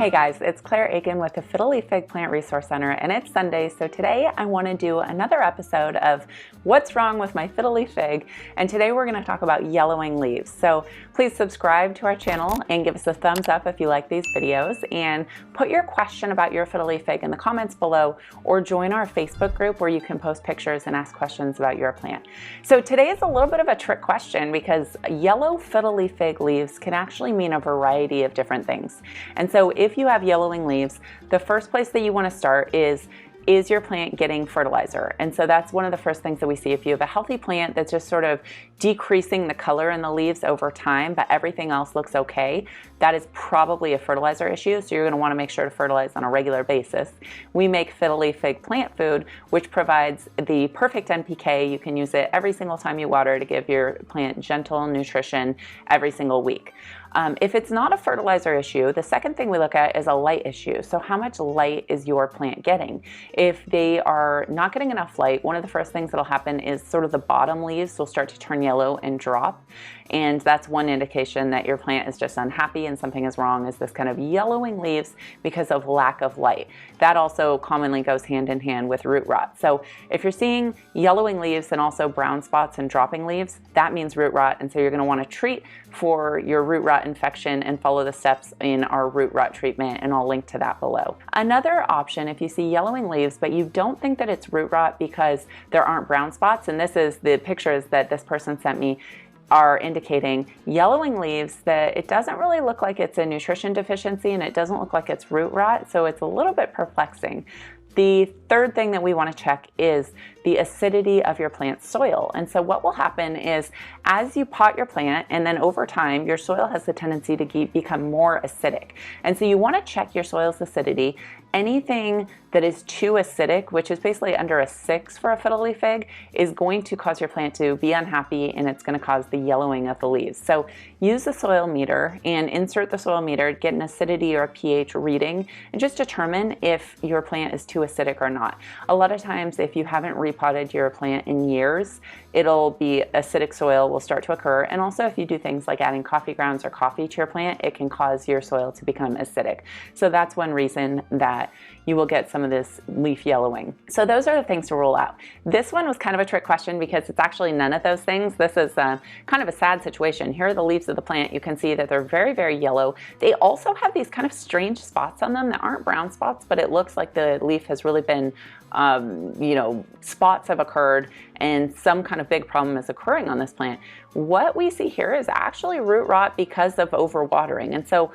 Hey guys, it's Claire Akin with the Fiddle Leaf Fig Plant Resource Center, and it's Sunday, so today I want to do another episode of What's Wrong with My Fiddle Leaf Fig, and today we're going to talk about yellowing leaves. So please subscribe to our channel and give us a thumbs up if you like these videos, and put your question about your Fiddle Leaf Fig in the comments below, or join our Facebook group where you can post pictures and ask questions about your plant. So today is a little bit of a trick question because yellow Fiddle Leaf Fig leaves can actually mean a variety of different things. And so if you have yellowing leaves, the first place that you want to start is your plant getting fertilizer? And so that's one of the first things that we see. If you have a healthy plant that's just sort of decreasing the color in the leaves over time, but everything else looks okay, that is probably a fertilizer issue. So you're going to want to make sure to fertilize on a regular basis. We make Fiddle Leaf Fig plant food, which provides the perfect NPK. You can use it every single time you water to give your plant gentle nutrition every single week. If it's not a fertilizer issue, the second thing we look at is a light issue. So how much light is your plant getting? If they are not getting enough light, one of the first things that'll happen is sort of the bottom leaves will start to turn yellow and drop. And that's one indication that your plant is just unhappy and something is wrong, is this kind of yellowing leaves because of lack of light. That also commonly goes hand in hand with root rot. So if you're seeing yellowing leaves and also brown spots and dropping leaves, that means root rot. And so you're going to want to treat for your root rot infection and follow the steps in our root rot treatment, and I'll link to that below. Another option, if you see yellowing leaves but you don't think that it's root rot because there aren't brown spots, and this is the pictures that this person sent me, are indicating yellowing leaves, that it doesn't really look like it's a nutrition deficiency and it doesn't look like it's root rot, so it's a little bit perplexing. The third thing that we want to check is the acidity of your plant's soil. And so what will happen is, as you pot your plant and then over time, your soil has the tendency to become more acidic. And so you want to check your soil's acidity. Anything that is too acidic, which is basically under a 6 for a Fiddle Leaf Fig, is going to cause your plant to be unhappy, and it's going to cause the yellowing of the leaves. So use the soil meter and insert the soil meter, get an acidity or a pH reading, and just determine if your plant is too acidic or not. A lot of times, if you haven't repotted your plant in years, it'll be acidic soil will start to occur. And also if you do things like adding coffee grounds or coffee to your plant, it can cause your soil to become acidic. So that's one reason that you will get some of this leaf yellowing. So those are the things to rule out. This one was kind of a trick question because it's actually none of those things. This is kind of a sad situation. Here are the leaves of the plant. You can see that they're very, very yellow. They also have these kind of strange spots on them that aren't brown spots, but it looks like the leaf has really been, spots have occurred and some kind of big problem is occurring on this plant. What we see here is actually root rot because of overwatering. And so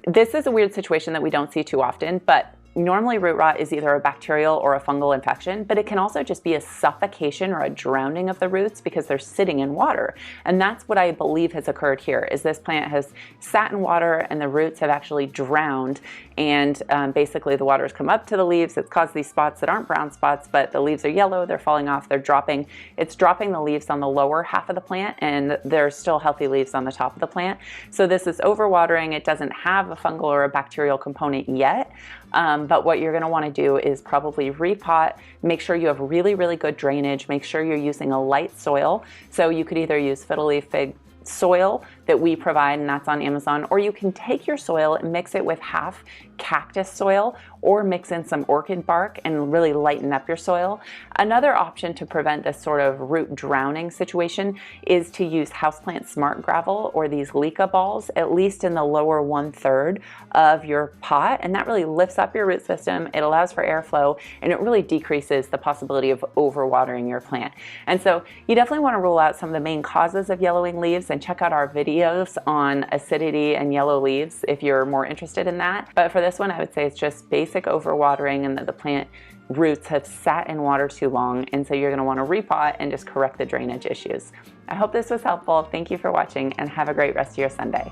this is a weird situation that we don't see too often, but normally root rot is either a bacterial or a fungal infection, but it can also just be a suffocation or a drowning of the roots because they're sitting in water. And that's what I believe has occurred here, is this plant has sat in water and the roots have actually drowned, and basically the water has come up to the leaves. It's caused these spots that aren't brown spots, but the leaves are yellow, they're falling off, they're dropping. It's dropping the leaves on the lower half of the plant, and there's still healthy leaves on the top of the plant. So this is overwatering. It doesn't have a fungal or a bacterial component yet. But what you're going to want to do is probably repot, make sure you have really, really good drainage, make sure you're using a light soil. So you could either use Fiddle Leaf Fig soil that we provide, and that's on Amazon, or you can take your soil and mix it with half cactus soil or mix in some orchid bark and really lighten up your soil. Another option to prevent this sort of root drowning situation is to use houseplant smart gravel or these leca balls, at least in the lower 1/3 of your pot, and that really lifts up your root system. It allows for airflow, and it really decreases the possibility of overwatering your plant. And so you definitely want to rule out some of the main causes of yellowing leaves and check out our videos on acidity and yellow leaves if you're more interested in that. But for this one, I would say it's just basic overwatering and that the plant roots have sat in water too long, and so you're going to want to repot and just correct the drainage issues. I hope this was helpful. Thank you for watching, and have a great rest of your Sunday.